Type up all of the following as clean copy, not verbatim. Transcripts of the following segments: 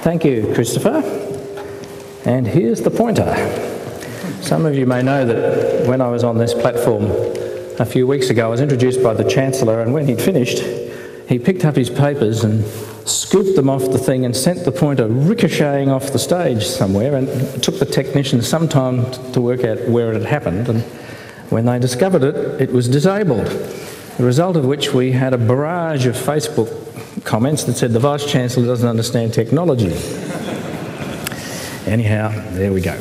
Thank you, Christopher. And here's the pointer. Some of you may know that when I was on this platform a few weeks ago, I was introduced by the Chancellor, and when he'd finished, he picked up his papers and scooped them off the thing and sent the pointer ricocheting off the stage somewhere, and it took the technicians some time to work out where it had happened, and when they discovered it, it was disabled. The result of which we had a barrage of Facebook comments that said the Vice-Chancellor doesn't understand technology. Anyhow, there we go.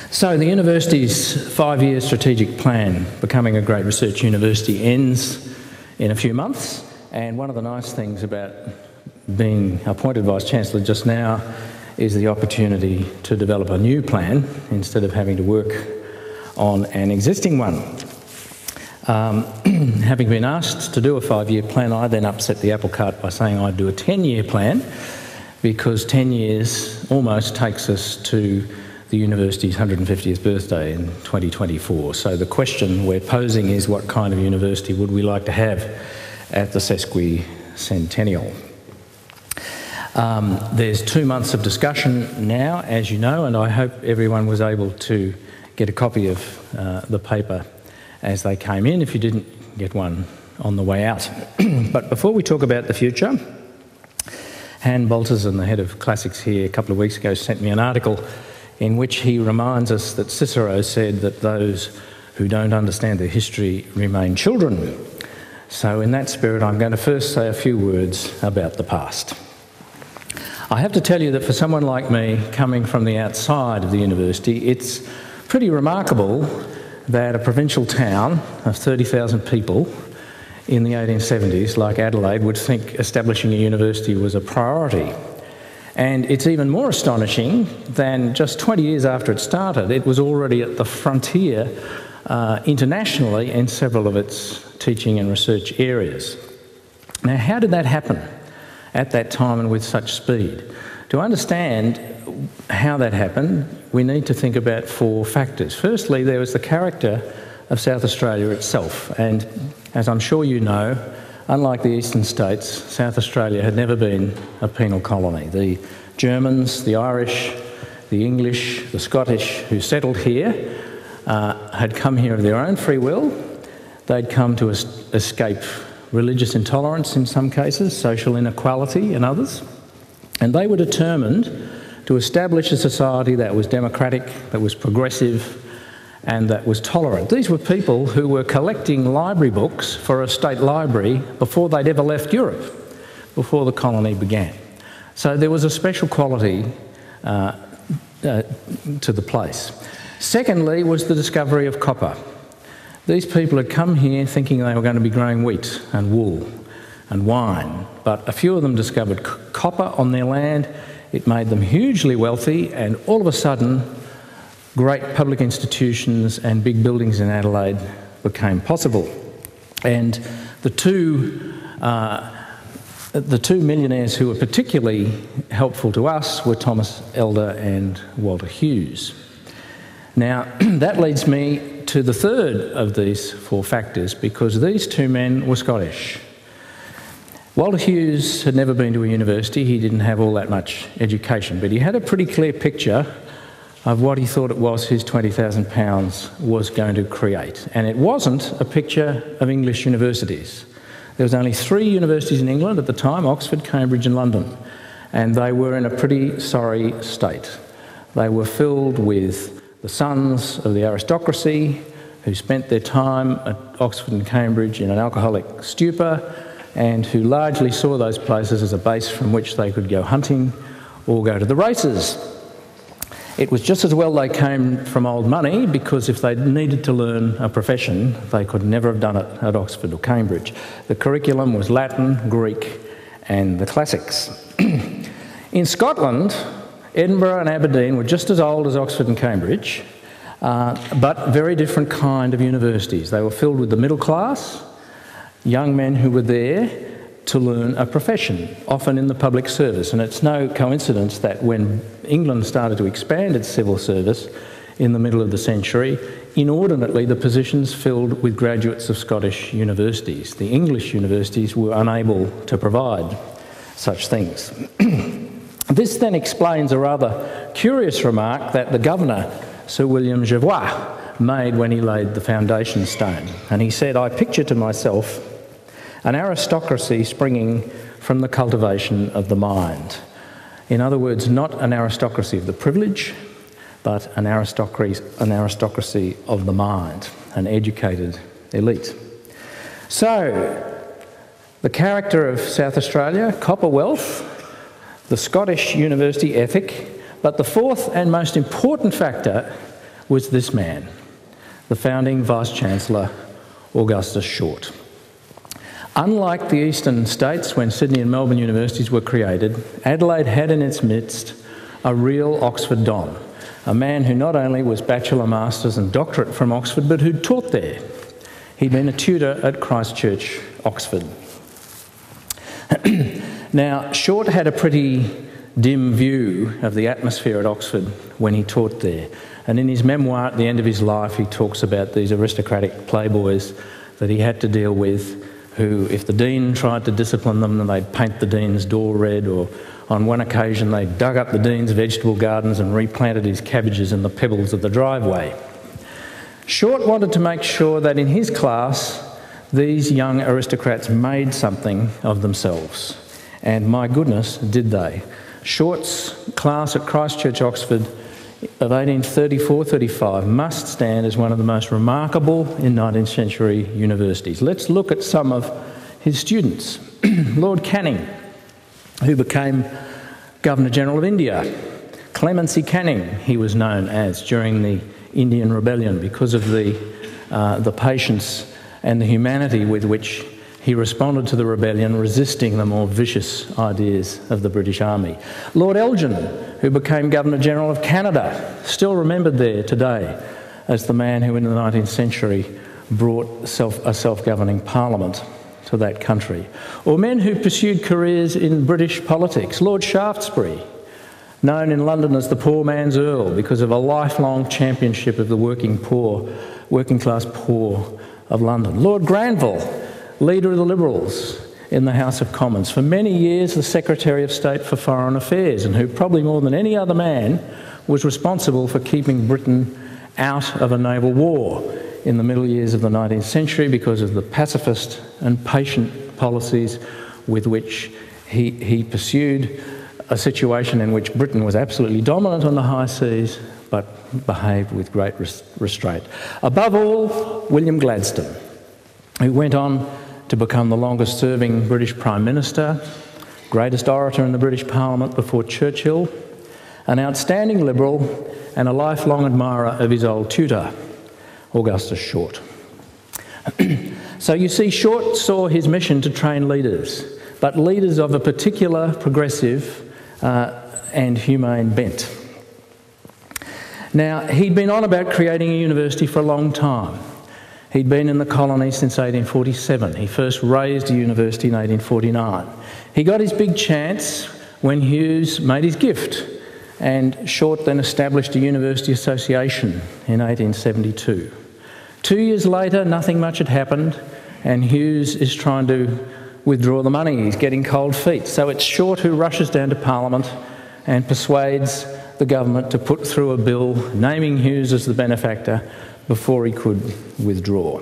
So the university's 5-year strategic plan, becoming a great research university, ends in a few months, and one of the nice things about being appointed Vice-Chancellor just now is the opportunity to develop a new plan instead of having to work on an existing one. Having been asked to do a 5-year plan, I then upset the apple cart by saying I'd do a 10-year plan, because 10 years almost takes us to the university's 150th birthday in 2024. So the question we're posing is, what kind of university would we like to have at the sesquicentennial? There's 2 months of discussion now, as you know, and I hope everyone was able to get a copy of the paper as they came in, if you didn't get one on the way out. But before we talk about the future, Han Boltersen, the head of classics here, a couple of weeks ago sent me an article in which he reminds us that Cicero said that those who don't understand their history remain children. So in that spirit, I'm going to first say a few words about the past. I have to tell you that for someone like me, coming from the outside of the university, it's pretty remarkable that a provincial town of 30,000 people in the 1870s, like Adelaide, would think establishing a university was a priority. And it's even more astonishing than just 20 years after it started, it was already at the frontier internationally in several of its teaching and research areas. Now, how did that happen at that time and with such speed? To understand how that happened, we need to think about 4 factors. Firstly, there was the character of South Australia itself, and as I'm sure you know, unlike the eastern states, South Australia had never been a penal colony. The Germans, the Irish, the English, the Scottish who settled here had come here of their own free will. They'd come to escape religious intolerance in some cases, social inequality in others, and they were determined to establish a society that was democratic, that was progressive, and that was tolerant. These were people who were collecting library books for a state library before they'd ever left Europe, before the colony began. So there was a special quality to the place. Secondly was the discovery of copper. These people had come here thinking they were going to be growing wheat and wool and wine, but a few of them discovered copper on their land. It made them hugely wealthy, and all of a sudden, great public institutions and big buildings in Adelaide became possible. And the two millionaires who were particularly helpful to us were Thomas Elder and Walter Hughes. Now, that leads me to the third of these 4 factors, because these 2 men were Scottish. Walter Hughes had never been to a university. He didn't have all that much education, but he had a pretty clear picture of what he thought it was his £20,000 was going to create. And it wasn't a picture of English universities. There was only 3 universities in England at the time, Oxford, Cambridge and London, and they were in a pretty sorry state. They were filled with the sons of the aristocracy who spent their time at Oxford and Cambridge in an alcoholic stupor, and who largely saw those places as a base from which they could go hunting or go to the races. It was just as well they came from old money, because if they needed to learn a profession, they could never have done it at Oxford or Cambridge. The curriculum was Latin, Greek, and the classics. In Scotland, Edinburgh and Aberdeen were just as old as Oxford and Cambridge, but very different kind of universities. They were filled with the middle class, young men who were there to learn a profession, often in the public service. And it's no coincidence that when England started to expand its civil service in the middle of the century, inordinately the positions filled with graduates of Scottish universities. The English universities were unable to provide such things. This then explains a rather curious remark that the governor, Sir William Jervois, made when he laid the foundation stone. And he said, "I picture to myself an aristocracy springing from the cultivation of the mind." In other words, not an aristocracy of the privilege, but an aristocracy of the mind, an educated elite. So, the character of South Australia, copper wealth, the Scottish university ethic, but the fourth and most important factor was this man, the founding Vice-Chancellor, Augustus Short. Unlike the eastern states, when Sydney and Melbourne universities were created, Adelaide had in its midst a real Oxford Don, a man who not only was bachelor, masters and doctorate from Oxford, but who taught there. He'd been a tutor at Christ Church, Oxford. Now, Short had a pretty dim view of the atmosphere at Oxford when he taught there. And in his memoir at the end of his life, he talks about these aristocratic playboys that he had to deal with, who, if the dean tried to discipline them, then they'd paint the dean's door red, or on one occasion they dug up the dean's vegetable gardens and replanted his cabbages in the pebbles of the driveway. Short wanted to make sure that in his class, these young aristocrats made something of themselves. And my goodness, did they. Short's class at Christ Church, Oxford of 1834-35 must stand as one of the most remarkable in 19th century universities. Let's look at some of his students. Lord Canning, who became Governor-General of India. Clemency Canning, he was known as during the Indian Rebellion because of the patience and the humanity with which he responded to the rebellion, resisting the more vicious ideas of the British Army. Lord Elgin, who became Governor-General of Canada, still remembered there today as the man who in the 19th century brought a self-governing parliament to that country. Or men who pursued careers in British politics. Lord Shaftesbury, known in London as the poor man's Earl because of a lifelong championship of the working class poor of London. Lord Granville, leader of the Liberals in the House of Commons, for many years the Secretary of State for Foreign Affairs, and who probably more than any other man was responsible for keeping Britain out of a naval war in the middle years of the 19th century because of the pacifist and patient policies with which he pursued a situation in which Britain was absolutely dominant on the high seas but behaved with great restraint. Above all, William Gladstone, who went on to become the longest-serving British Prime Minister, greatest orator in the British Parliament before Churchill, an outstanding Liberal and a lifelong admirer of his old tutor, Augustus Short. So you see, Short saw his mission to train leaders, but leaders of a particular progressive and humane bent. Now, he'd been on about creating a university for a long time. He'd been in the colony since 1847. He first raised a university in 1849. He got his big chance when Hughes made his gift, and Short then established a university association in 1872. 2 years later, nothing much had happened, and Hughes is trying to withdraw the money. He's getting cold feet. So it's Short who rushes down to Parliament and persuades the government to put through a bill naming Hughes as the benefactor before he could withdraw.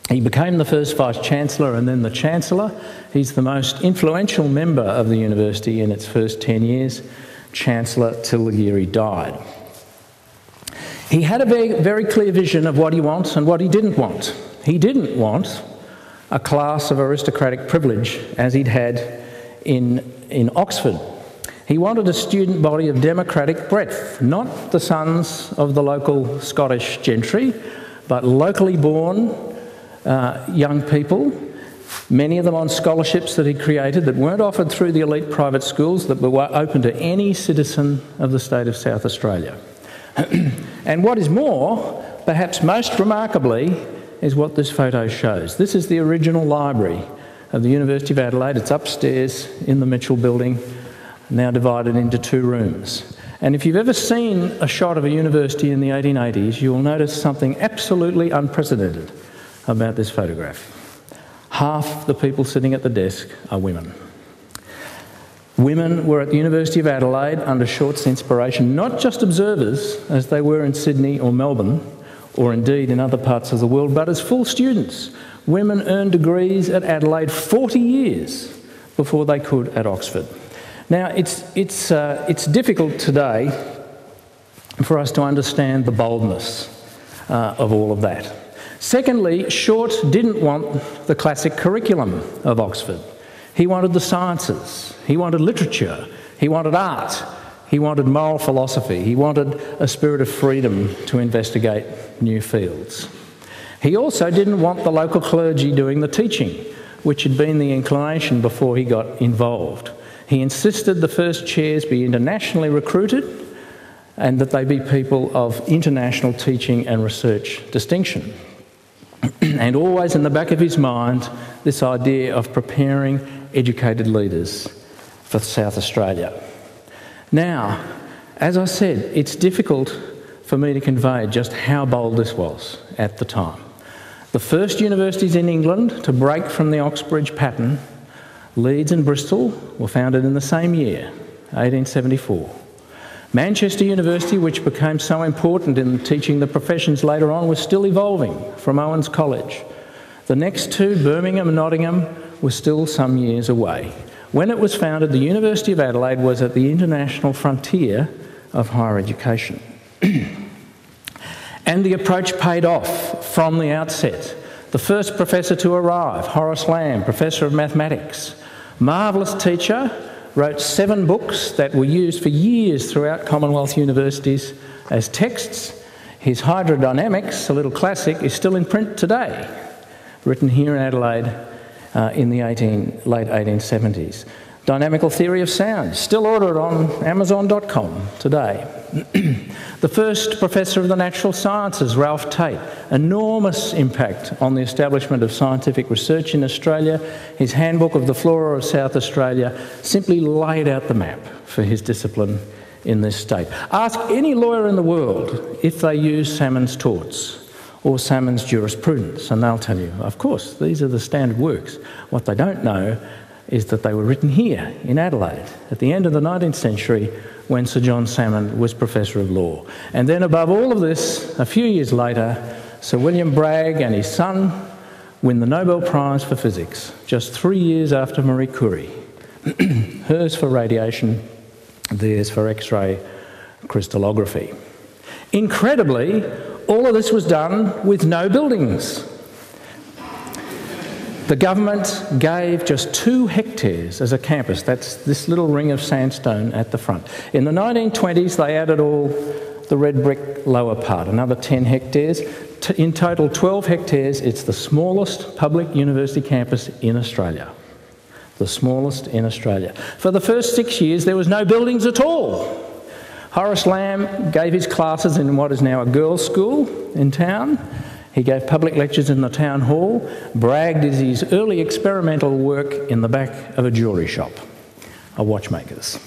He became the first Vice-Chancellor and then the Chancellor. He's the most influential member of the university in its first 10 years, Chancellor till the year he died. He had a very clear vision of what he wants and what he didn't want. He didn't want a class of aristocratic privilege as he'd had in Oxford. He wanted a student body of democratic breadth, not the sons of the local Scottish gentry, but locally born young people, many of them on scholarships that he created that weren't offered through the elite private schools, that were open to any citizen of the state of South Australia. And what is more, perhaps most remarkably, is what this photo shows. This is the original library of the University of Adelaide. It's upstairs in the Mitchell building, now divided into 2 rooms. And if you've ever seen a shot of a university in the 1880s, you will notice something absolutely unprecedented about this photograph. Half the people sitting at the desk are women. Women were at the University of Adelaide under Short's inspiration, not just observers, as they were in Sydney or Melbourne, or indeed in other parts of the world, but as full students. Women earned degrees at Adelaide 40 years before they could at Oxford. Now, it's difficult today for us to understand the boldness of all of that. Secondly, Short didn't want the classic curriculum of Oxford. He wanted the sciences, he wanted literature, he wanted art, he wanted moral philosophy, he wanted a spirit of freedom to investigate new fields. He also didn't want the local clergy doing the teaching, which had been the inclination before he got involved. He insisted the first chairs be internationally recruited and that they be people of international teaching and research distinction. And always in the back of his mind, this idea of preparing educated leaders for South Australia. Now, as I said, it's difficult for me to convey just how bold this was at the time. The first universities in England to break from the Oxbridge pattern, Leeds and Bristol, were founded in the same year, 1874. Manchester University, which became so important in teaching the professions later on, was still evolving from Owens College. The next two, Birmingham and Nottingham, were still some years away. When it was founded, the University of Adelaide was at the international frontier of higher education. And the approach paid off from the outset. The first professor to arrive, Horace Lamb, Professor of Mathematics, marvellous teacher, wrote 7 books that were used for years throughout Commonwealth universities as texts. His Hydrodynamics, a little classic, is still in print today, written here in Adelaide in the late 1870s. Dynamical Theory of Sound, still ordered on Amazon.com today. The first professor of the natural sciences, Ralph Tate, enormous impact on the establishment of scientific research in Australia. His Handbook of the Flora of South Australia simply laid out the map for his discipline in this state. Ask any lawyer in the world if they use Salmon's torts or Salmon's jurisprudence, and they'll tell you, of course, these are the standard works. What they don't know is that they were written here in Adelaide at the end of the 19th century when Sir John Salmon was Professor of Law. And then above all of this, a few years later, Sir William Bragg and his son win the Nobel Prize for Physics, just 3 years after Marie Curie. Hers for radiation, theirs for X-ray crystallography. Incredibly, all of this was done with no buildings. The government gave just 2 hectares as a campus. That's this little ring of sandstone at the front. In the 1920s, they added all the red brick lower part, another 10 hectares. In total, 12 hectares. It's the smallest public university campus in Australia. The smallest in Australia. For the first 6 years, there was no buildings at all. Horace Lamb gave his classes in what is now a girls' school in town. He gave public lectures in the town hall. Bragg did his early experimental work in the back of a jewellery shop, a watchmaker's.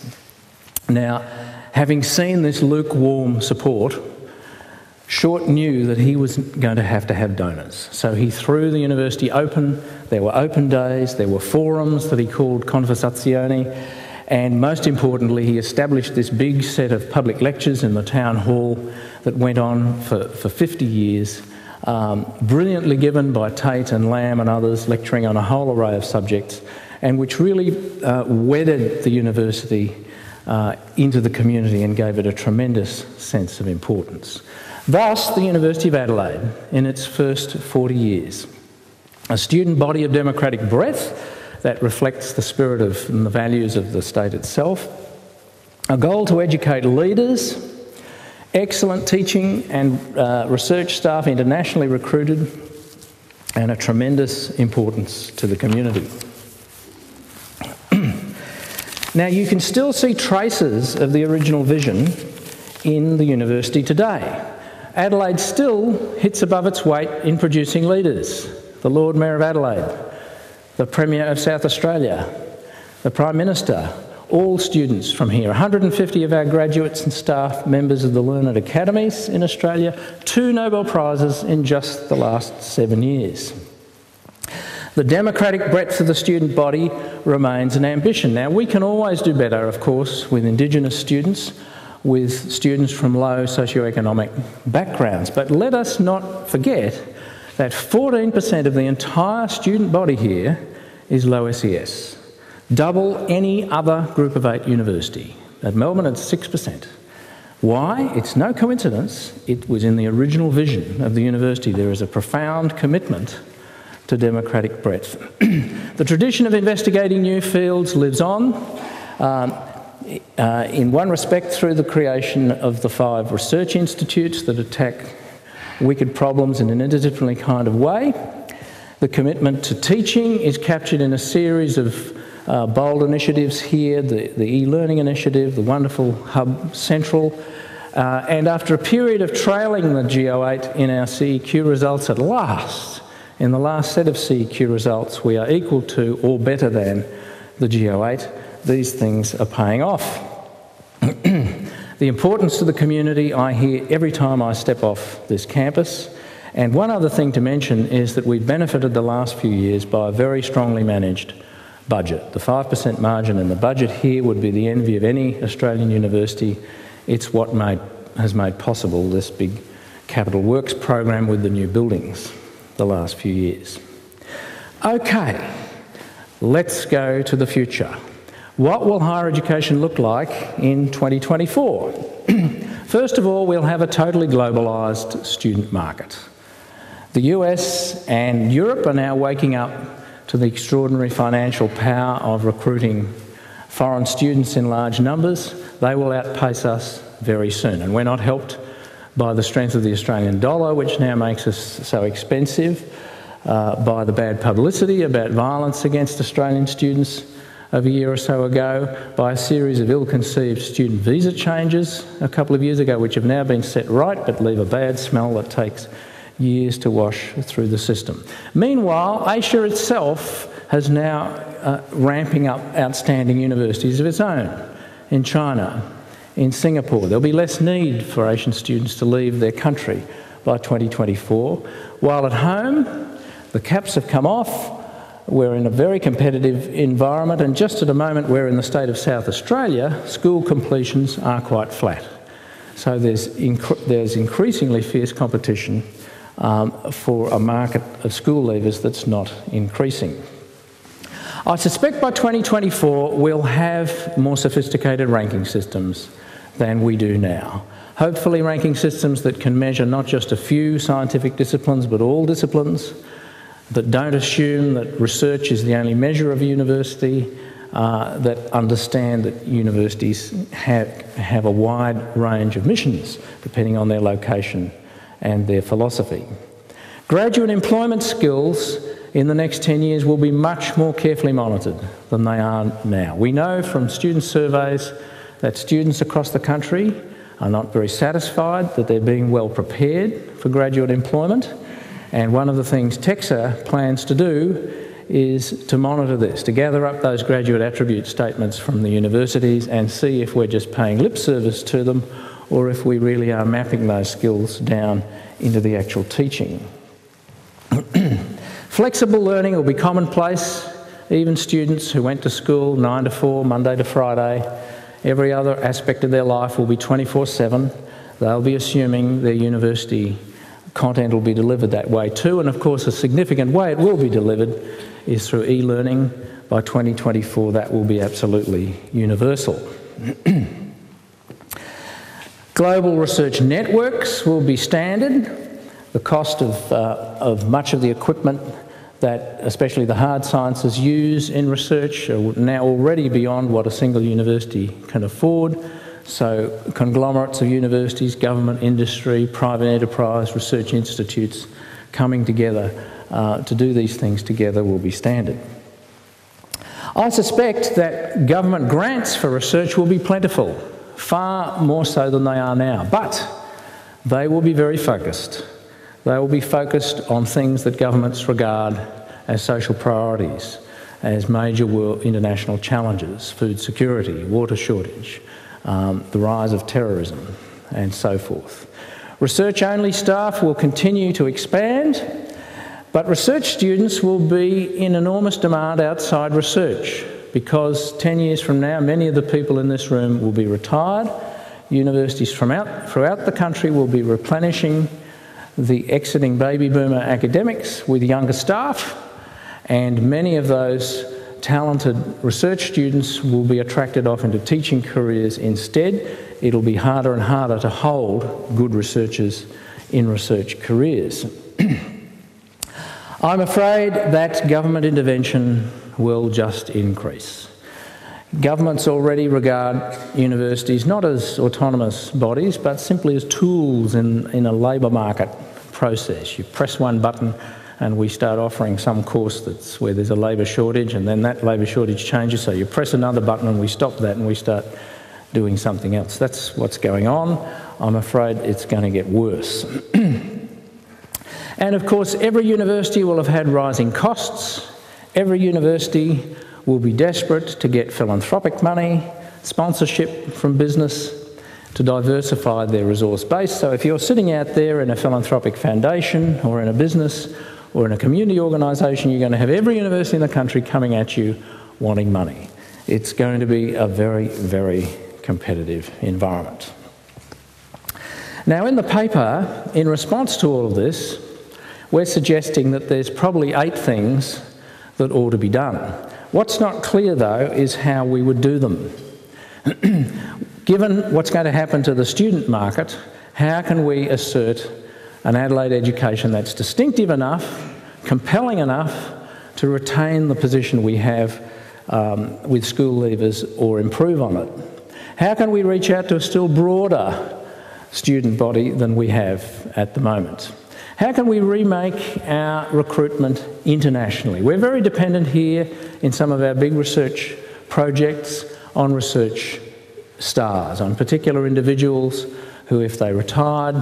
Now, having seen this lukewarm support, Short knew that he was going to have donors. So he threw the university open. There were open days, there were forums that he called conversazioni, and most importantly, he established this big set of public lectures in the town hall that went on for 50 years. Brilliantly given by Tate and Lamb and others, lecturing on a whole array of subjects, and which really wedded the university into the community and gave it a tremendous sense of importance. Thus, the University of Adelaide, in its first 40 years, a student body of democratic breadth that reflects the spirit of and the values of the state itself, a goal to educate leaders, excellent teaching and research staff internationally recruited, and a tremendous importance to the community. Now, you can still see traces of the original vision in the university today. Adelaide still hits above its weight in producing leaders. The Lord Mayor of Adelaide, the Premier of South Australia, the Prime Minister, all students from here. 150 of our graduates and staff, members of the learned academies in Australia, 2 Nobel Prizes in just the last 7 years. The democratic breadth of the student body remains an ambition. Now, we can always do better, of course, with Indigenous students, with students from low socioeconomic backgrounds. But let us not forget that 14% of the entire student body here is low SES, double any other Group of 8 university. At Melbourne, it's 6%. Why? It's no coincidence. It was in the original vision of the university. There is a profound commitment to democratic breadth. The tradition of investigating new fields lives on, in one respect through the creation of the 5 research institutes that attack wicked problems in an interdisciplinary kind of way. The commitment to teaching is captured in a series of bold initiatives here, the e-learning initiative, the wonderful Hub Central, and after a period of trailing the GO8 in our CEQ results at last, in the last set of CEQ results, we are equal to or better than the GO8. These things are paying off. The importance to the community I hear every time I step off this campus. And one other thing to mention is that we've benefited the last few years by a very strongly managed budget. The 5% margin in the budget here would be the envy of any Australian university. It's what has made possible this big capital works program with the new buildings the last few years. Okay, let's go to the future. What will higher education look like in 2024? First of all, we'll have a totally globalised student market. The US and Europe are now waking up to the extraordinary financial power of recruiting foreign students in large numbers. They will outpace us very soon, and we're not helped by the strength of the Australian dollar, which now makes us so expensive, by the bad publicity about violence against Australian students of a year or so ago, by a series of ill-conceived student visa changes a couple of years ago, which have now been set right but leave a bad smell that takes years to wash through the system. Meanwhile, Asia itself has now ramping up outstanding universities of its own in China, in Singapore. There'll be less need for Asian students to leave their country by 2024. While at home, the caps have come off. We're in a very competitive environment, and just at a moment where in the state of South Australia, school completions are quite flat. So there's increasingly fierce competition for a market of school leavers that's not increasing. I suspect by 2024 we'll have more sophisticated ranking systems than we do now. Hopefully ranking systems that can measure not just a few scientific disciplines but all disciplines, that don't assume that research is the only measure of a university, that understand that universities have a wide range of missions depending on their location and their philosophy. Graduate employment skills in the next 10 years will be much more carefully monitored than they are now. We know from student surveys that students across the country are not very satisfied that they're being well prepared for graduate employment. And one of the things TEXA plans to do is to monitor this, to gather up those graduate attribute statements from the universities and see if we're just paying lip service to them or if we really are mapping those skills down into the actual teaching. Flexible learning will be commonplace. Even students who went to school 9 to 4, Monday to Friday, every other aspect of their life will be 24/7. They'll be assuming their university content will be delivered that way too, and of course a significant way it will be delivered is through e-learning. By 2024 that will be absolutely universal. Global research networks will be standard. The cost of much of the equipment that especially the hard sciences use in research are now already beyond what a single university can afford. So conglomerates of universities, government, industry, private enterprise, research institutes coming together to do these things together will be standard. I suspect that government grants for research will be plentiful, far more so than they are now, but they will be very focused. They will be focused on things that governments regard as social priorities, as major world international challenges, food security, water shortage, the rise of terrorism, and so forth. Research-only staff will continue to expand. But research students will be in enormous demand outside research, because 10 years from now, many of the people in this room will be retired. Universities throughout the country will be replenishing the exiting baby boomer academics with younger staff, and many of those talented research students will be attracted off into teaching careers instead. It'll be harder and harder to hold good researchers in research careers. I'm afraid that government intervention will just increase. Governments already regard universities not as autonomous bodies, but simply as tools in a labour market process. You press one button and we start offering some course that's where there's a labour shortage, and then that labour shortage changes, so you press another button and we stop that and we start doing something else. That's what's going on. I'm afraid it's going to get worse. And of course, every university will have had rising costs. Every university will be desperate to get philanthropic money, sponsorship from business, to diversify their resource base. So if you're sitting out there in a philanthropic foundation or in a business or in a community organisation, you're going to have every university in the country coming at you wanting money. It's going to be a very, very competitive environment. Now, in the paper, in response to all of this, we're suggesting that there's probably 8 things that ought to be done. What's not clear, though, is how we would do them. Given what's going to happen to the student market, how can we assert an Adelaide education that's distinctive enough, compelling enough to retain the position we have with school leavers or improve on it? How can we reach out to a still broader student body than we have at the moment? How can we remake our recruitment internationally? We're very dependent here in some of our big research projects on research stars, on particular individuals who, if they retired,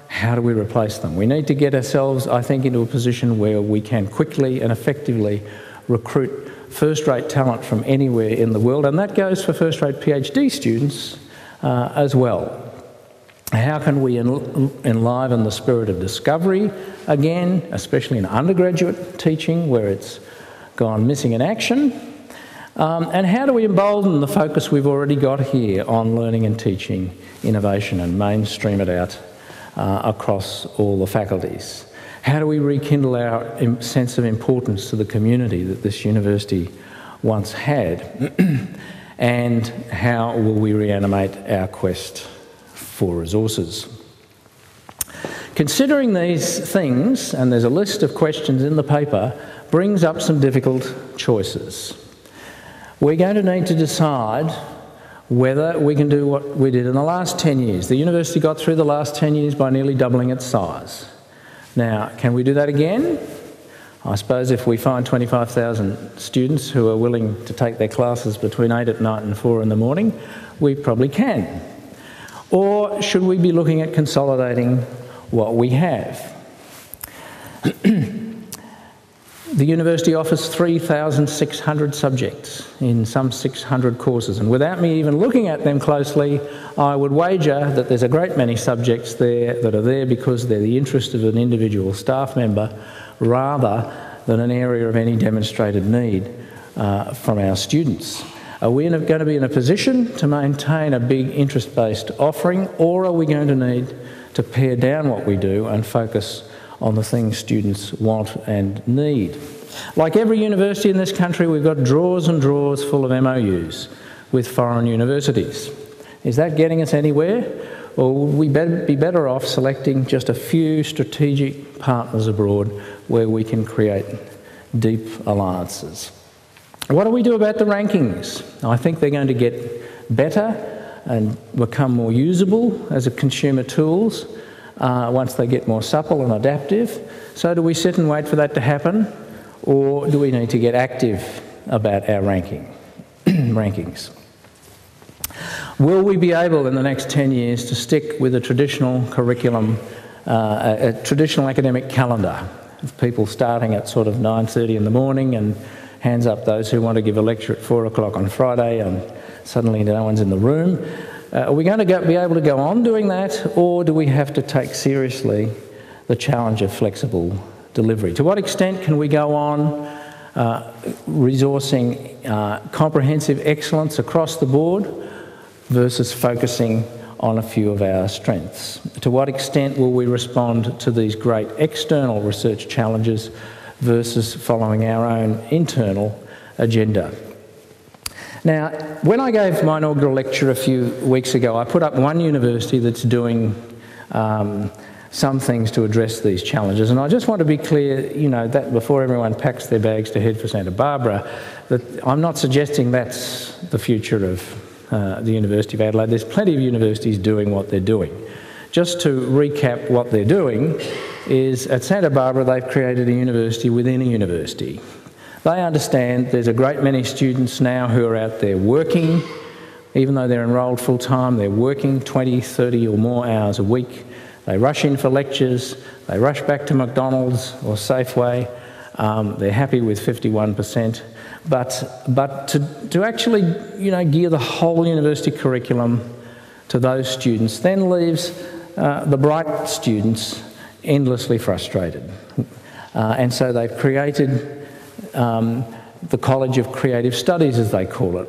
how do we replace them? We need to get ourselves, I think, into a position where we can quickly and effectively recruit first-rate talent from anywhere in the world, and that goes for first-rate PhD students as well. How can we enliven the spirit of discovery again, especially in undergraduate teaching where it's gone missing in action? And how do we embolden the focus we've already got here on learning and teaching innovation and mainstream it out across all the faculties? How do we rekindle our sense of importance to the community that this university once had? And how will we reanimate our quest for resources? Considering these things, and there's a list of questions in the paper, brings up some difficult choices. We're going to need to decide whether we can do what we did in the last 10 years. The university got through the last 10 years by nearly doubling its size. Now, can we do that again? I suppose if we find 25,000 students who are willing to take their classes between 8 at night and 4 in the morning, we probably can. Or should we be looking at consolidating what we have? The university offers 3,600 subjects in some 600 courses, and without me even looking at them closely, I would wager that there's a great many subjects there that are there because they're the interest of an individual staff member rather than an area of any demonstrated need from our students. Are we going to be in a position to maintain a big interest-based offering, or are we going to need to pare down what we do and focus on the things students want and need? Like every university in this country, we've got drawers and drawers full of MOUs with foreign universities. Is that getting us anywhere? Or would we be better off selecting just a few strategic partners abroad where we can create deep alliances? What do we do about the rankings? I think they're going to get better and become more usable as a consumer tools once they get more supple and adaptive. So do we sit and wait for that to happen, or do we need to get active about our rankings? Will we be able in the next 10 years to stick with a traditional curriculum, a traditional academic calendar of people starting at sort of 9:30 in the morning, and hands up those who want to give a lecture at 4 o'clock on Friday and suddenly no one's in the room? Are we going to be able to go on doing that, or do we have to take seriously the challenge of flexible delivery. To what extent can we go on resourcing comprehensive excellence across the board versus focusing on a few of our strengths? To what extent will we respond to these great external research challenges versus following our own internal agenda? Now, when I gave my inaugural lecture a few weeks ago, I put up one university that's doing some things to address these challenges, and I just want to be clear, you know, that before everyone packs their bags to head for Santa Barbara, that I'm not suggesting that's the future of the University of Adelaide. There's plenty of universities doing what they're doing. Just to recap what they're doing is, at Santa Barbara they've created a university within a university. They understand there's a great many students now who are out there working. Even though they're enrolled full-time, they're working 20, 30 or more hours a week. They rush in for lectures, they rush back to McDonald's or Safeway. They're happy with 51%. But to actually, you know, gear the whole university curriculum to those students then leaves the bright students endlessly frustrated. And so they've created the College of Creative Studies, as they call it.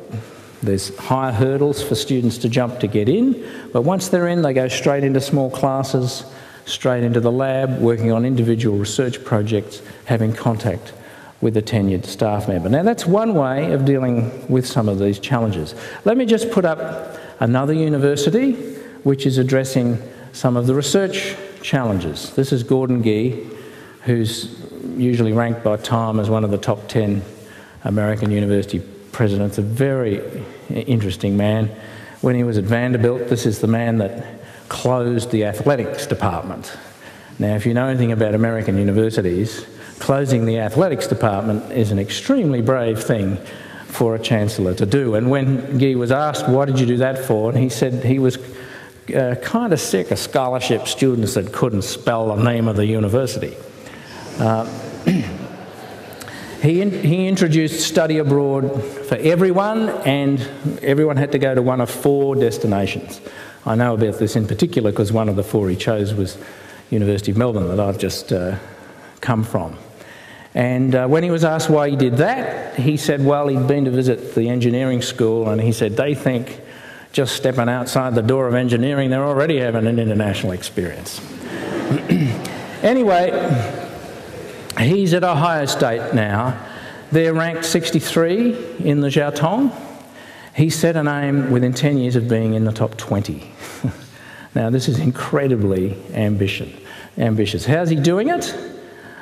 There's higher hurdles for students to jump to get in, but once they're in, they go straight into small classes, straight into the lab, working on individual research projects, having contact with a tenured staff member. Now, that's one way of dealing with some of these challenges. Let me just put up another university which is addressing some of the research challenges. This is Gordon Gee, who's usually ranked by Time as one of the top 10 American university presidents, a very interesting man. When he was at Vanderbilt, this is the man that closed the athletics department. Now, if you know anything about American universities, closing the athletics department is an extremely brave thing for a chancellor to do. And when Gee was asked, why did you do that for? And he said he was kind of sick of scholarship students that couldn't spell the name of the university. He introduced study abroad for everyone, and everyone had to go to one of 4 destinations. I know about this in particular because one of the 4 he chose was University of Melbourne, that I've just come from. And when he was asked why he did that, he said, well, he'd been to visit the engineering school, and he said they think just stepping outside the door of engineering, they're already having an international experience. Anyway, he's at Ohio State now. They're ranked 63 in the Jiaotong. He set an aim within 10 years of being in the top 20. Now, this is incredibly ambitious. How's he doing it?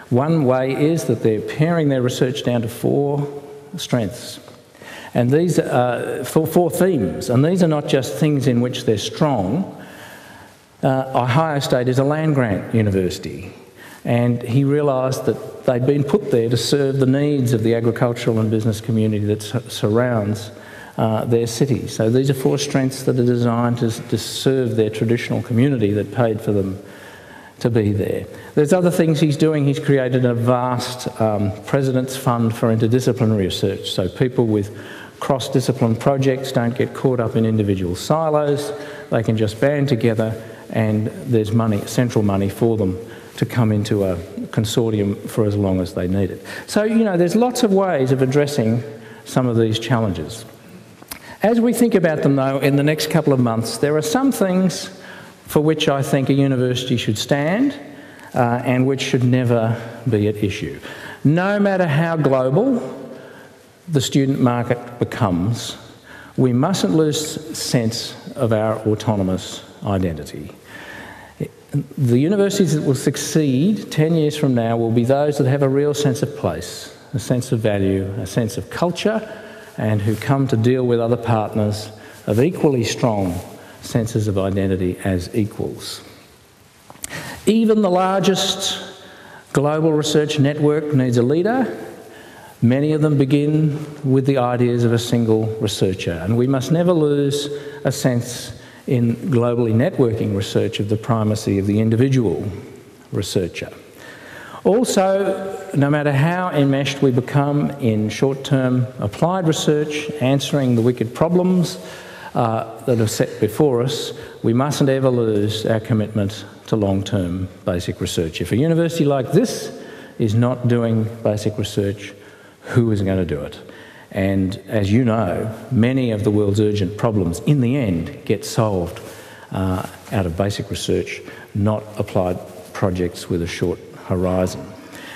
One way is that they're paring their research down to 4 strengths. And these are 4 themes. And these are not just things in which they're strong. Ohio State is a land-grant university. And he realised that they'd been put there to serve the needs of the agricultural and business community that surrounds their city. So these are 4 strengths that are designed to serve their traditional community that paid for them to be there. There's other things he's doing. He's created a vast President's Fund for interdisciplinary research, so people with cross-discipline projects don't get caught up in individual silos. They can just band together, and there's money, central money for them to come into a consortium for as long as they need it. So, you know, there's lots of ways of addressing some of these challenges. As we think about them, though, in the next couple of months, there are some things for which I think a university should stand and which should never be at issue. No matter how global the student market becomes, we mustn't lose sense of our autonomous identity. The universities that will succeed 10 years from now will be those that have a real sense of place, a sense of value, a sense of culture, and who come to deal with other partners of equally strong senses of identity as equals. Even the largest global research network needs a leader. Many of them begin with the ideas of a single researcher, and we must never lose a sense in globally networking research of the primacy of the individual researcher. Also, no matter how enmeshed we become in short-term applied research, answering the wicked problems that are set before us, we mustn't ever lose our commitment to long-term basic research. If a university like this is not doing basic research, who is going to do it? And as you know, many of the world's urgent problems in the end get solved out of basic research, not applied projects with a short horizon.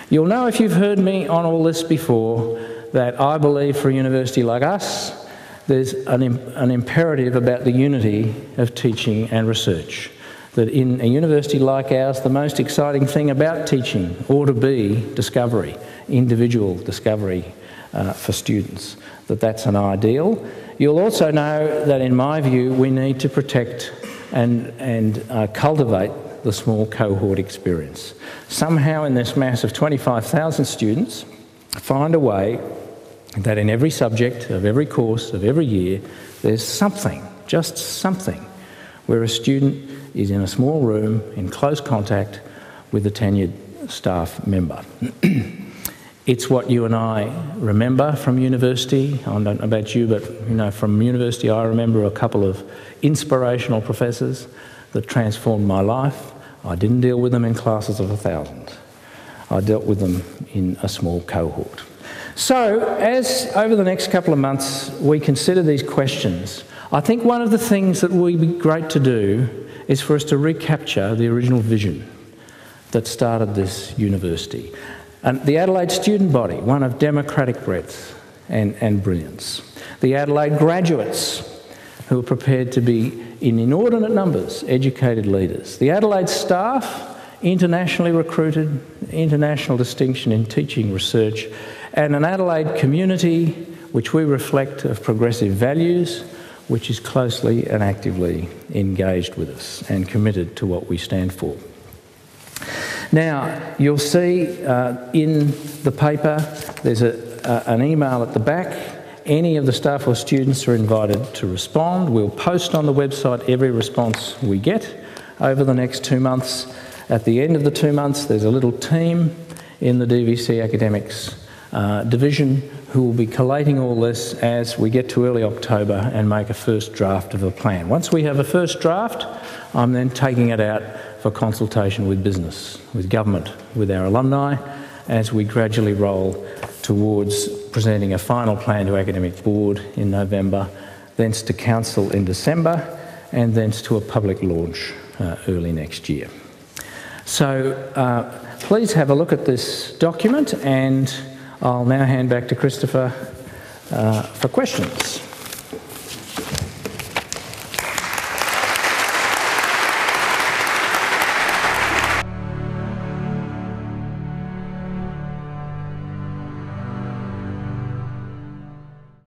You'll know, if you've heard me on all this before, that I believe for a university like us, there's an imperative about the unity of teaching and research. That in a university like ours, the most exciting thing about teaching ought to be discovery, individual discovery for students, that's an ideal. You'll also know that, in my view, we need to protect and cultivate the small cohort experience. Somehow in this mass of 25,000 students, find a way that in every subject, of every course, of every year, there's something, just something, where a student is in a small room in close contact with a tenured staff member. It's what you and I remember from university. I don't know about you, but from university I remember a couple of inspirational professors that transformed my life. I didn't deal with them in classes of 1,000. I dealt with them in a small cohort. So, as over the next couple of months we consider these questions, I think one of the things that would be great to do is for us to recapture the original vision that started this university. And the Adelaide student body, one of democratic breadth and brilliance. The Adelaide graduates, who are prepared to be, in inordinate numbers, educated leaders. The Adelaide staff, internationally recruited, international distinction in teaching research, and an Adelaide community which we reflect of progressive values, which is closely and actively engaged with us and committed to what we stand for. Now, you'll see in the paper there's an email at the back. Any of the staff or students are invited to respond. We'll post on the website every response we get over the next 2 months. At the end of the 2 months, there's a little team in the DVC Academics division who will be collating all this as we get to early October and make a first draft of a plan. Once we have a first draft, I'm then taking it out for consultation with business, with government, with our alumni, as we gradually roll towards presenting a final plan to Academic Board in November, thence to Council in December, and thence to a public launch early next year. So please have a look at this document, and I'll now hand back to Christopher for questions.